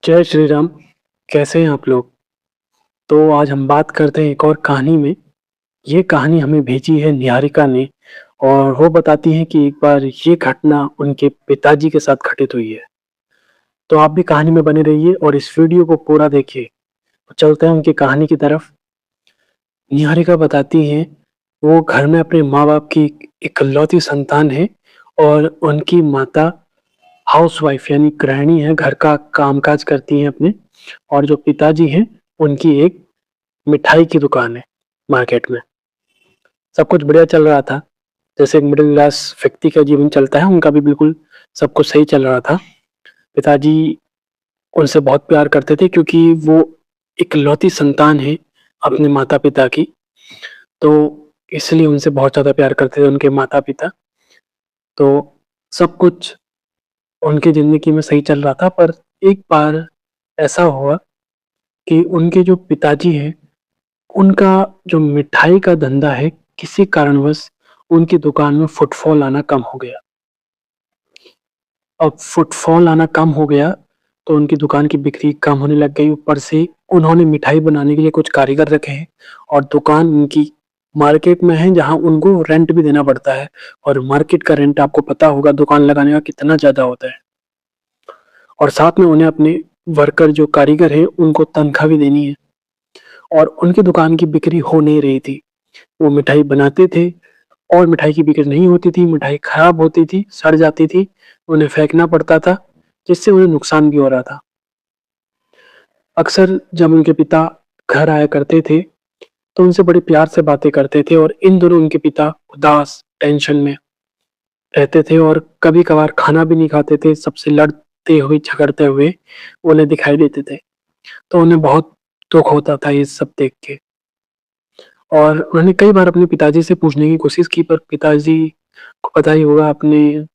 जय श्री राम। कैसे हैं आप लोग? तो आज हम बात करते हैं एक और कहानी में। ये कहानी हमें भेजी है निहारिका ने और वो बताती हैं कि एक बार ये घटना उनके पिताजी के साथ घटित हुई है। तो आप भी कहानी में बने रहिए और इस वीडियो को पूरा देखिए। तो चलते हैं उनकी कहानी की तरफ। निहारिका बताती हैं वो घर में अपने माँ-बाप की इकलौती संतान है और उनकी माता हाउसवाइफ यानी गृहिणी है, घर का कामकाज करती हैं अपने। और जो पिताजी हैं उनकी एक मिठाई की दुकान है मार्केट में। सब कुछ बढ़िया चल रहा था, जैसे एक मिडिल क्लास व्यक्ति का जीवन चलता है, उनका भी बिल्कुल सब कुछ सही चल रहा था। पिताजी उनसे बहुत प्यार करते थे क्योंकि वो इकलौती संतान है अपने माता-पिता की, तो इसलिए उनसे बहुत ज़्यादा प्यार करते थे उनके माता-पिता। तो सब कुछ उनकी ज़िंदगी में सही चल रहा था, पर एक बार ऐसा हुआ कि उनके जो पिताजी हैं, उनका जो मिठाई का धंधा है, किसी कारणवश उनकी दुकान में फुटफॉल आना कम हो गया। अब फुटफॉल आना कम हो गया, तो उनकी दुकान की बिक्री कम होने लग गई। ऊपर से उन्होंने मिठाई बनाने के लिए कुछ कारीगर रखे हैं और दुकान उनकी मार्केट में है, जहाँ उनको रेंट भी देना पड़ता है और मार्केट का रेंट आपको पता होगा दुकान लगाने का कितना ज़्यादा होता है। और साथ में उन्हें अपने वर्कर जो कारीगर हैं, उनको तनख्वाह भी देनी है और उनकी दुकान की बिक्री हो नहीं रही थी। वो मिठाई बनाते थे और मिठाई की बिक्री नहीं होती थी, मिठाई खराब होती थी, सड़ जाती थी, उन्हें फेंकना पड़ता था, जिससे उन्हें नुकसान भी हो रहा था। अक्सर जब उनके पिता घर आया करते थे, तो उनसे बड़े प्यार से बातें करते थे और इन दिनों उनके पिता उदास, टेंशन में रहते थे और कभी-कभार खाना भी नहीं खाते थे, सबसे लड़ते हुए, झगड़ते हुए उन्हें दिखाई देते थे। तो उन्हें बहुत दुःख होता था ये सब देख के और उन्होंने कई बार अपने पिताजी से पूछने की कोशिश की, पर पिताजी को पता ही होगा, अपने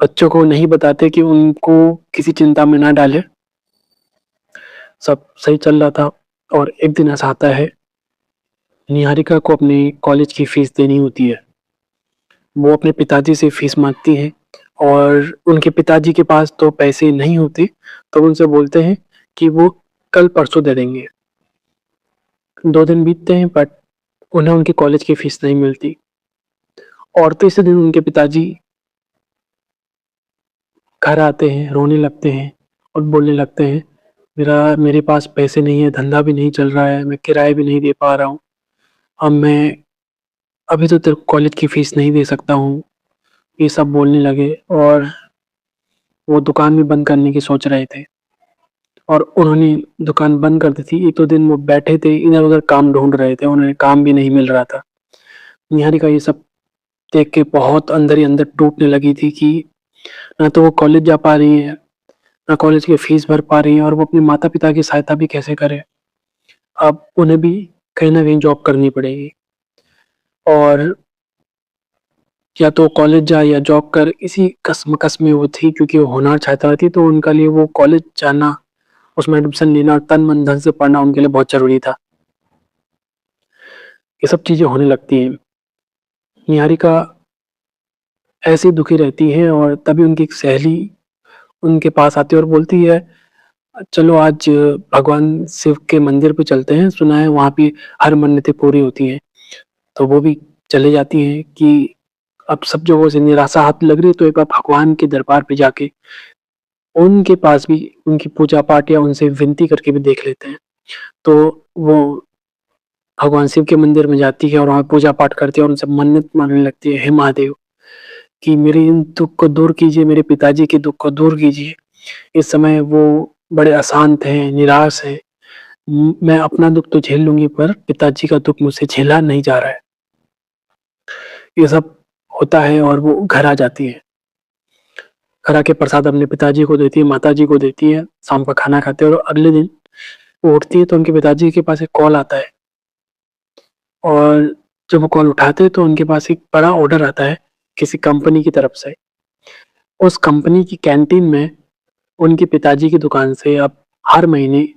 बच्चों को नहीं बताते कि उनको किसी चिंता में ना डालें। सब सही चल रहा था और एक दिन ऐसा आता है, निहारिका को अपने कॉलेज की फीस देनी होती है। वो अपने पिताजी से फीस माँगती है और उनके पिताजी के पास तो पैसे नहीं होते, तो उनसे बोलते हैं कि वो कल-परसों दे देंगे। 2 दिन बीतते हैं, बट उन्हें उनकी कॉलेज की फीस नहीं मिलती और तीसरे दिन उनके पिताजी घर आते हैं, रोने लगते हैं और बोलने लगते हैं, मेरे पास पैसे नहीं है, धंधा भी नहीं चल रहा है, मैं किराया भी नहीं दे पा रहा हूँ। अब मैं अभी तो तेरे को कॉलेज की फीस नहीं दे सकता हूँ। ये सब बोलने लगे और वो दुकान भी बंद करने की सोच रहे थे और उन्होंने दुकान बंद कर दी थी। 1-2 दिन वो बैठे थे, इधर-उधर काम ढूँढ रहे थे, उन्हें काम भी नहीं मिल रहा था। निहारिका ये सब देख के बहुत अंदर ही अंदर टूटने लगी थी कि ना तो वो कॉलेज जा पा रही हैं, ना कॉलेज की फीस भर पा रही हैं और वो अपने माता-पिता की सहायता भी कैसे करें? अब उन्हें भी कहीं न कहीं जॉब करनी पड़ेगी और या तो कॉलेज जाए या जॉब कर, इसी कशमकश में वो थी क्योंकि वो होनहार छात्रा थी, तो उनके लिए वो कॉलेज जाना, उसमें एडमिशन लेना और तन मन धन से पढ़ना उनके लिए बहुत ज़रूरी था। ये सब चीज़ें होने लगती हैं। निहारिका ऐसे ही दुखी रहती है और तभी उनकी एक सहेली उनके पास आती है और बोलती है, चलो आज भगवान शिव के मंदिर पे चलते हैं, सुना है वहाँ पे हर मन्नतें पूरी होती हैं। तो वो भी चले जाती हैं कि अब सब जगहों से निराशा हाथ लग रही है, तो एक बार भगवान के दरबार पे जाके उनके पास भी उनकी पूजा-पाठ या उनसे विनती करके भी देख लेते हैं। तो वो भगवान शिव के मंदिर में जाती है और वहाँ पूजा-पाठ करती है और उनसे मन्नत माँगने लगती है, हे महादेव कि मेरे इन दुःख को दूर कीजिए, मेरे पिताजी के दुःख को दूर कीजिए। इस समय वो बड़े अशांत हैं, निराश हैं। मैं अपना दुःख तो झेल लूँगी, पर पिताजी का दुःख मुझसे झेला नहीं जा रहा है। ये सब होता है और वो घर आ जाती है। घर आके प्रसाद अपने पिताजी को देती है, माताजी को देती है, शाम का खाना खाते हैं और अगले दिन वो उठती है तो उनके पिताजी के पास एक कॉल आता है और जब वो कॉल उठाते हैं तो उनके पास एक बड़ा ऑर्डर आता है किसी कंपनी की तरफ से। उस कंपनी की कैंटीन में उनके पिताजी की दुकान से अब हर महीने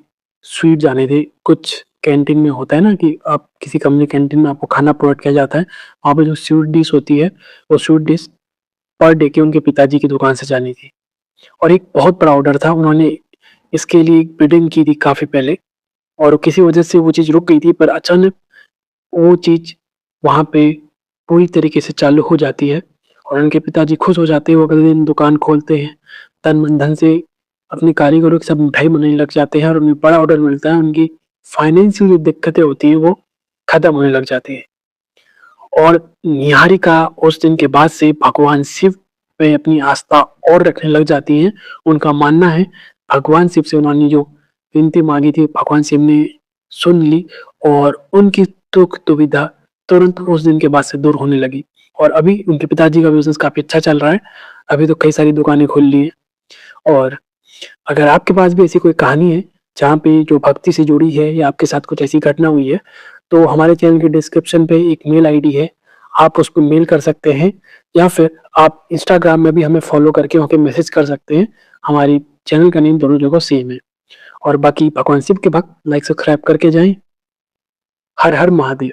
स्वीट जाने थे। कुछ कैंटीन में होता है ना कि आप किसी कंपनी कैंटीन में आपको खाना प्रोवाइड किया जाता है, वहाँ पे जो स्वीट डिश होती है, वो स्वीट डिश पर डे की उनके पिताजी की दुकान से जानी थी और एक बहुत बड़ा ऑर्डर था। उन्होंने इसके लिए बिडिंग की थी काफ़ी पहले और किसी वजह से वो चीज़ रुक गई थी, पर अचानक वो चीज़ वहाँ पे पूरी तरीके से चालू हो जाती है और उनके पिताजी खुश हो जाते हैं, वो अगले दिन दुकान खोलते हैं, तन मन धन से अपने कारीगरों के साथ मिठाई बनाने लग जाते हैं और उन्हें बड़ा ऑर्डर मिलता है, उनकी फाइनेंशियल जो दिक्कतें होती हैं, वो खत्म होने लग जाती हैं। और निहारिका उस दिन के बाद से भगवान शिव पे अपनी आस्था और रखने लग जाती हैं। उनका मानना है भगवान शिव से उन्होंने जो विनती माँगी थी भगवान शिव ने सुन ली और उनकी दुःख दुविधा तुरंत उस दिन के बाद से दूर होने लगी। और अभी उनके पिताजी का बिज़नेस काफ़ी अच्छा चल रहा है। अभी तो कई सारी दुकानें खुल ली हैं। और अगर आपके पास भी ऐसी कोई कहानी है, जहाँ पे जो भक्ति से जुड़ी है या आपके साथ कुछ ऐसी घटना हुई है, तो हमारे चैनल के डिस्क्रिप्शन पे एक मेल आईडी है, आप उस पे मेल कर सकते हैं या फिर आप इंस्टाग्राम में भी हमें फॉलो करके वहाँ पे मैसेज कर सकते हैं। हमारी चैनल का नेम दोनों जगह सेम है। और बाकी भगवान शिव के भक्त लाइक सब्सक्राइब करके जाएँ। हर हर महादेव।